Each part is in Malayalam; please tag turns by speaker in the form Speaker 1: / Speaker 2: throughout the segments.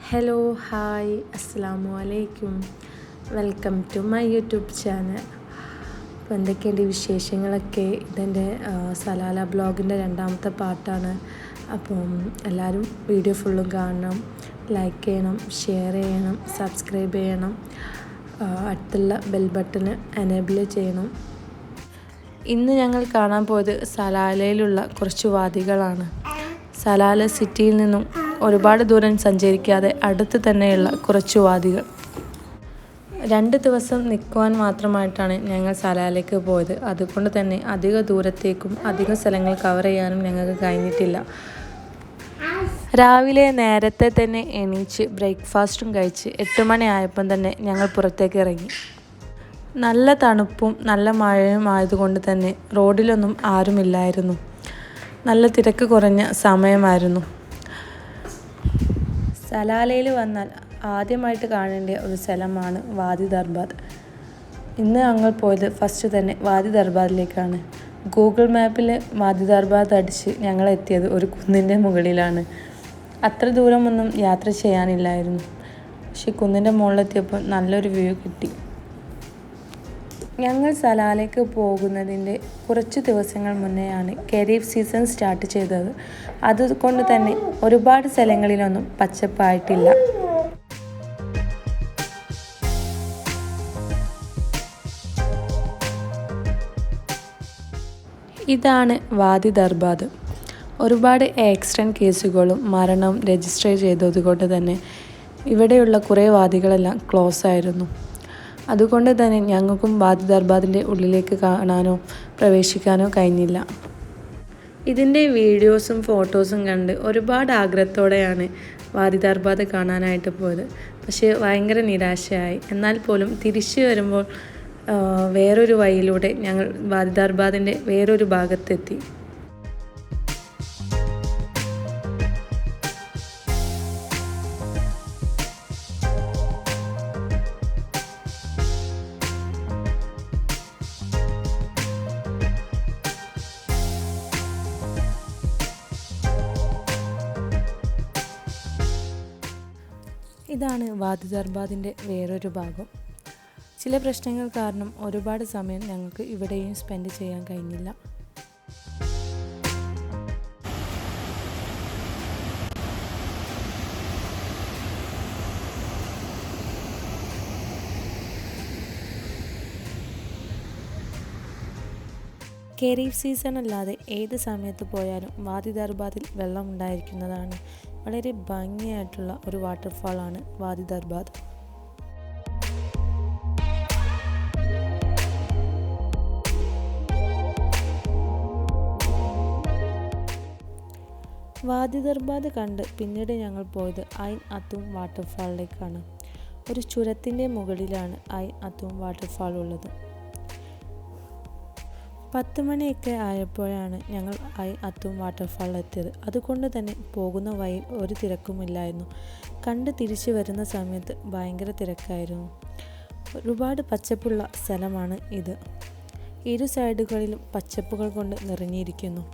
Speaker 1: ഹലോ ഹായ് അസ്സലാമു അലൈക്കും. Welcome to my YouTube channel. അപ്പോൾ എന്തൊക്കെയുണ്ട് വിശേഷങ്ങളൊക്കെ? ഇതെൻ്റെ സലാല ബ്ലോഗിൻ്റെ രണ്ടാമത്തെ പാർട്ടാണ്. അപ്പം എല്ലാവരും വീഡിയോ ഫുള്ളും കാണണം, ലൈക്ക് ചെയ്യണം, ഷെയർ ചെയ്യണം, സബ്സ്ക്രൈബ് ചെയ്യണം, അടുത്തുള്ള ബെൽ ബട്ടൺ എനേബിൾ ചെയ്യണം. ഇന്ന് ഞങ്ങൾ കാണാൻ പോയത് സലാലയിലുള്ള കുറച്ച് വാദികളാണ്. സലാല സിറ്റിയിൽ നിന്നും ഒരുപാട് ദൂരം സഞ്ചരിക്കാതെ അടുത്ത് തന്നെയുള്ള കുറച്ച് വാദികൾ. 2 ദിവസം നിൽക്കുവാൻ മാത്രമായിട്ടാണ് ഞങ്ങൾ സലാലയ്ക്ക് പോയത്. അതുകൊണ്ട് തന്നെ അധിക ദൂരത്തേക്കും അധിക സ്ഥലങ്ങൾ കവർ ചെയ്യാനും ഞങ്ങൾക്ക് കഴിഞ്ഞിട്ടില്ല. രാവിലെ നേരത്തെ തന്നെ എണീച്ച് ബ്രേക്ക്ഫാസ്റ്റും കഴിച്ച് 8 മണി ആയപ്പം തന്നെ ഞങ്ങൾ പുറത്തേക്ക് ഇറങ്ങി. നല്ല തണുപ്പും നല്ല മഴയും ആയതുകൊണ്ട് തന്നെ റോഡിലൊന്നും ആരുമില്ലായിരുന്നു. നല്ല തിരക്ക് കുറഞ്ഞ സമയമായിരുന്നു. സലാലയിൽ വന്നാൽ ആദ്യമായിട്ട് കാണേണ്ട ഒരു സ്ഥലമാണ് വാദി ദർബാത്ത്. ഇന്ന് ഞങ്ങൾ പോയത് ഫസ്റ്റ് തന്നെ വാദി ദർബാത്തിലേക്കാണ്. ഗൂഗിൾ മാപ്പിൽ വാദി ദർബാത്ത് അടിച്ച് ഞങ്ങൾ എത്തിയത് ഒരു കുന്നിൻ്റെ മുകളിലാണ്. അത്ര ദൂരമൊന്നും യാത്ര ചെയ്യാനില്ലായിരുന്നു. പക്ഷെ കുന്നിൻ്റെ മുകളിലെത്തിയപ്പോൾ നല്ലൊരു വ്യൂ കിട്ടി. ഞങ്ങൾ സലാലയ്ക്ക് പോകുന്നതിൻ്റെ കുറച്ച് ദിവസങ്ങൾ മുന്നെയാണ് ഖരീഫ് സീസൺ സ്റ്റാർട്ട് ചെയ്തത്. അതുകൊണ്ട് തന്നെ ഒരുപാട് സ്ഥലങ്ങളിലൊന്നും പച്ചപ്പായിട്ടില്ല. ഇതാണ് വാദി ദർബാത്ത്. ഒരുപാട് ആക്സിഡൻറ്റ് കേസുകളും മരണവും രജിസ്റ്റർ ചെയ്തതുകൊണ്ട് തന്നെ ഇവിടെയുള്ള കുറേ വാദികളെല്ലാം ക്ലോസ് ആയിരുന്നു. അതുകൊണ്ട് തന്നെ ഞങ്ങൾക്കും വാദി ദർബാത്തിൻ്റെ ഉള്ളിലേക്ക് കാണാനോ പ്രവേശിക്കാനോ കഴിഞ്ഞില്ല. ഇതിൻ്റെ വീഡിയോസും ഫോട്ടോസും കണ്ട് ഒരുപാട് ആഗ്രഹത്തോടെയാണ് വാദി ദർബാത്ത് കാണാനായിട്ട് പോയത്. പക്ഷേ ഭയങ്കര നിരാശയായി. എന്നാൽ പോലും തിരിച്ചു വരുമ്പോൾ വേറൊരു വഴിയിലൂടെ ഞങ്ങൾ വാദി ദർബാത്തിൻ്റെ വേറൊരു ഭാഗത്തെത്തി. ഇതാണ് വാദി ദർബാത്തിൻ്റെ വേറൊരു ഭാഗം. ചില പ്രശ്നങ്ങൾ കാരണം ഒരുപാട് സമയം ഞങ്ങൾക്ക് ഇവിടെയും സ്പെൻഡ് ചെയ്യാൻ കഴിഞ്ഞില്ല. ഖരീഫ് സീസൺ അല്ലാതെ ഏത് സമയത്ത് പോയാലും വാദി ദർബാത്തിൽ വെള്ളം ഉണ്ടായിരിക്കുന്നതാണ്. വളരെ ഭംഗിയായിട്ടുള്ള ഒരു വാട്ടർഫാളാണ് വാദി ദർബാത്ത്. വാദി ദർബാത്ത് കണ്ട് പിന്നീട് ഞങ്ങൾ പോയത് ഐൻ athoom വാട്ടർഫാളിലേക്കാണ്. ഒരു ചുരത്തിൻ്റെ മുകളിലാണ് ഐൻ athoom വാട്ടർഫാൾ ഉള്ളത്. 10 മണിയൊക്കെ ആയപ്പോഴാണ് ഞങ്ങൾ ഐൻ athoom വാട്ടർഫാളിൽ എത്തിയത്. അതുകൊണ്ട് തന്നെ പോകുന്ന വഴിയിൽ ഒരു തിരക്കുമില്ലായിരുന്നു. കണ്ട് തിരിച്ചു വരുന്ന സമയത്ത് ഭയങ്കര തിരക്കായിരുന്നു. ഒരുപാട് പച്ചപ്പുള്ള സ്ഥലമാണ് ഇത്. ഇരു സൈഡുകളിലും പച്ചപ്പുകൾ കൊണ്ട് നിറഞ്ഞിരിക്കുന്നു.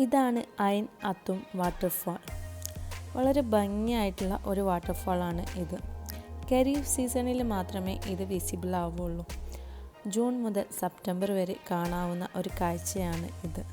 Speaker 1: ഇതാണ് ഐൻ അത്തും വാട്ടർഫാൾ. വളരെ ഭംഗിയായിട്ടുള്ള ഒരു വാട്ടർഫാളാണ് ഇത്. ഖരീഫ് സീസണിൽ മാത്രമേ ഇത് വിസിബിൾ ആവുകയുള്ളൂ. ജൂൺ മുതൽ സെപ്റ്റംബർ വരെ കാണാവുന്ന ഒരു കാഴ്ചയാണ് ഇത്.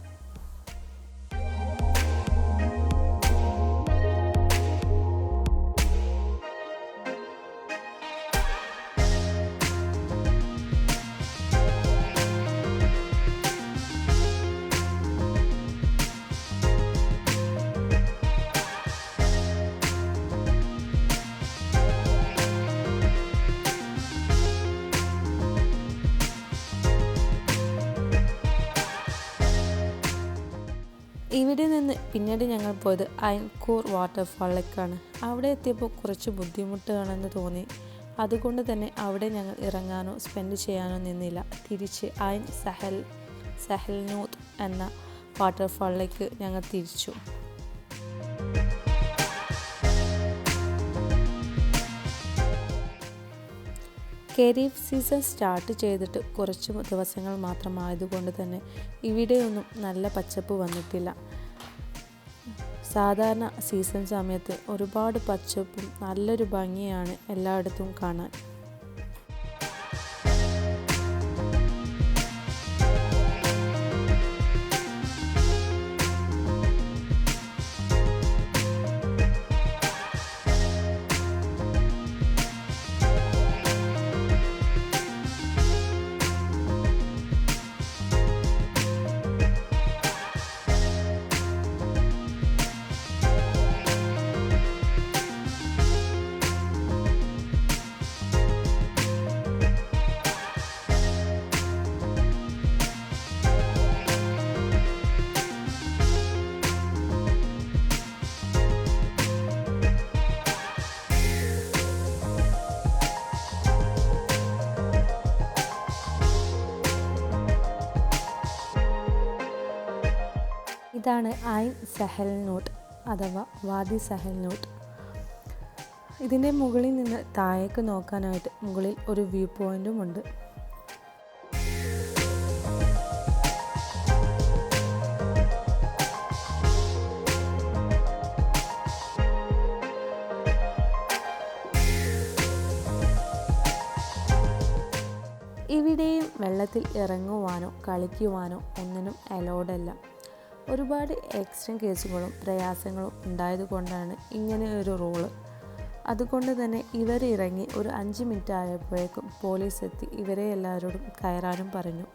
Speaker 1: ഇവിടെ നിന്ന് പിന്നീട് ഞങ്ങൾ പോയത് ഐൻകൂർ വാട്ടർഫാളിലേക്കാണ്. അവിടെ എത്തിയപ്പോൾ കുറച്ച് ബുദ്ധിമുട്ടാണെന്ന് തോന്നി. അതുകൊണ്ട് തന്നെ അവിടെ ഞങ്ങൾ ഇറങ്ങാനോ സ്പെൻഡ് ചെയ്യാനോ നിന്നില്ല. തിരിച്ച് ഐൻ സഹൽനൂത്ത് എന്ന വാട്ടർഫാളിലേക്ക് ഞങ്ങൾ തിരിച്ചു. ഖരീഫ് സീസൺ സ്റ്റാർട്ട് ചെയ്തിട്ട് കുറച്ച് ദിവസങ്ങൾ മാത്രമായതുകൊണ്ട് തന്നെ ഇവിടെയൊന്നും നല്ല പച്ചപ്പ് വന്നിട്ടില്ല. സാധാരണ സീസൺ സമയത്ത് ഒരുപാട് പച്ചപ്പും നല്ലൊരു ഭംഗിയാണ് എല്ലായിടത്തും കാണാൻ. ഇതാണ് ഐൻ സഹൽനൂട്ട് അഥവാ വാദി സഹൽനൂട്ട്. ഇതിൻ്റെ മുകളിൽ നിന്ന് താഴേക്ക് നോക്കാനായിട്ട് മുകളിൽ ഒരു വ്യൂ പോയിൻറ്റും ഉണ്ട്. ഇവിടെയും വെള്ളത്തിൽ ഇറങ്ങുവാനോ കളിക്കുവാനോ ഒന്നിനും അലൗഡല്ല. ഒരുപാട് എക്സ്ട്രീം കേസുകളും പ്രയാസങ്ങളും ഉണ്ടായതുകൊണ്ടാണ് ഇങ്ങനെ ഒരു റൂള്. അതുകൊണ്ട് തന്നെ ഇവരിറങ്ങി ഒരു 5 മിനിറ്റ് ആയപ്പോഴേക്കും പോലീസ് എത്തി ഇവരെ എല്ലാവരോടും കയറാനും പറഞ്ഞു.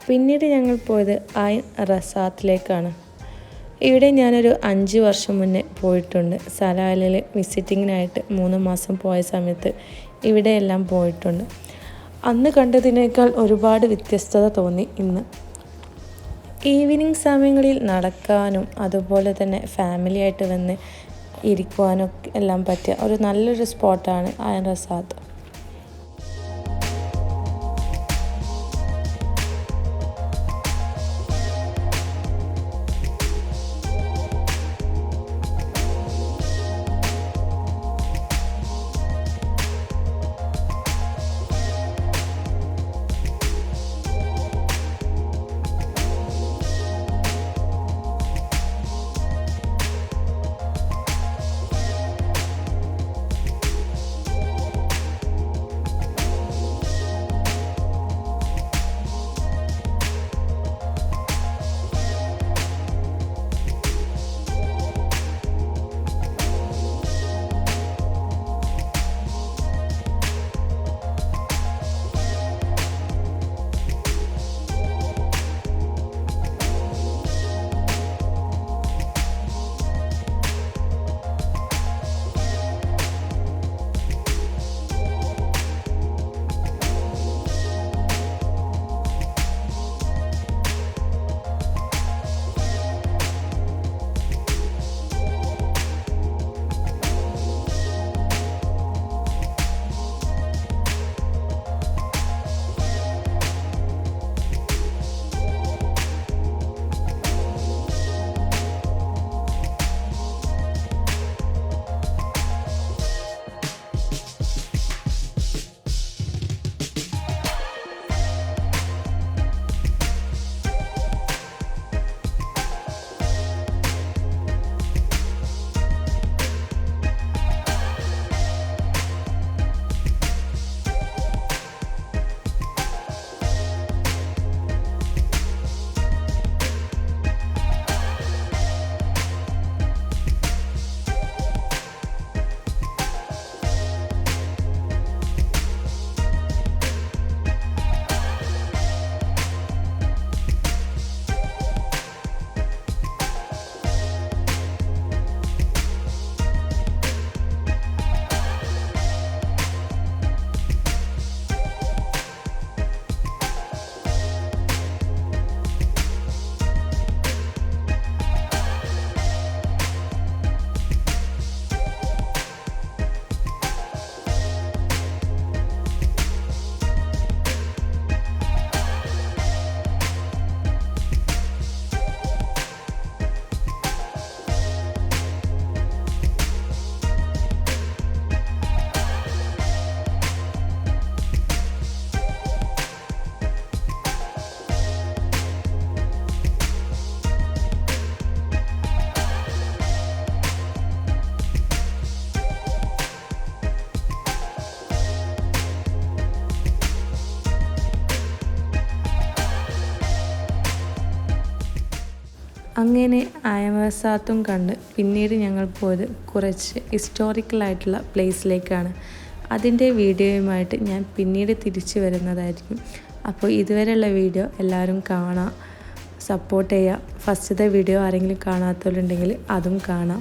Speaker 1: പിന്നീട് ഞങ്ങൾ പോയത് ഐൻ റസാത്തിലേക്കാണ്. ഇവിടെ ഞാനൊരു 5 വർഷം മുന്നേ പോയിട്ടുണ്ട്. സലാലയിൽ വിസിറ്റിങ്ങിനായിട്ട് 3 മാസം പോയ സമയത്ത് ഇവിടെയെല്ലാം പോയിട്ടുണ്ട്. അന്ന് കണ്ടതിനേക്കാൾ ഒരുപാട് വ്യത്യസ്തത തോന്നി ഇന്ന്. ഈവനിങ് സമയങ്ങളിൽ നടക്കാനും അതുപോലെ തന്നെ ഫാമിലിയായിട്ട് വന്ന് ഇരിക്കുവാനും എല്ലാം പറ്റിയ ഒരു നല്ലൊരു സ്പോട്ടാണ് ഐൻ റസാത്ത്. അങ്ങനെ അയമസാത്തും കണ്ട് പിന്നീട് ഞങ്ങൾ പോയത് കുറച്ച് ഹിസ്റ്റോറിക്കലായിട്ടുള്ള പ്ലേസിലേക്കാണ്. അതിൻ്റെ വീഡിയോയുമായിട്ട് ഞാൻ പിന്നീട് തിരിച്ചു വരുന്നതായിരിക്കും. അപ്പോൾ ഇതുവരെയുള്ള വീഡിയോ എല്ലാവരും കാണാം, സപ്പോർട്ട് ചെയ്യുക. ഫസ്റ്റത്തെ വീഡിയോ ആരെങ്കിലും കാണാത്തവരുണ്ടെങ്കിൽ അതും കാണാം.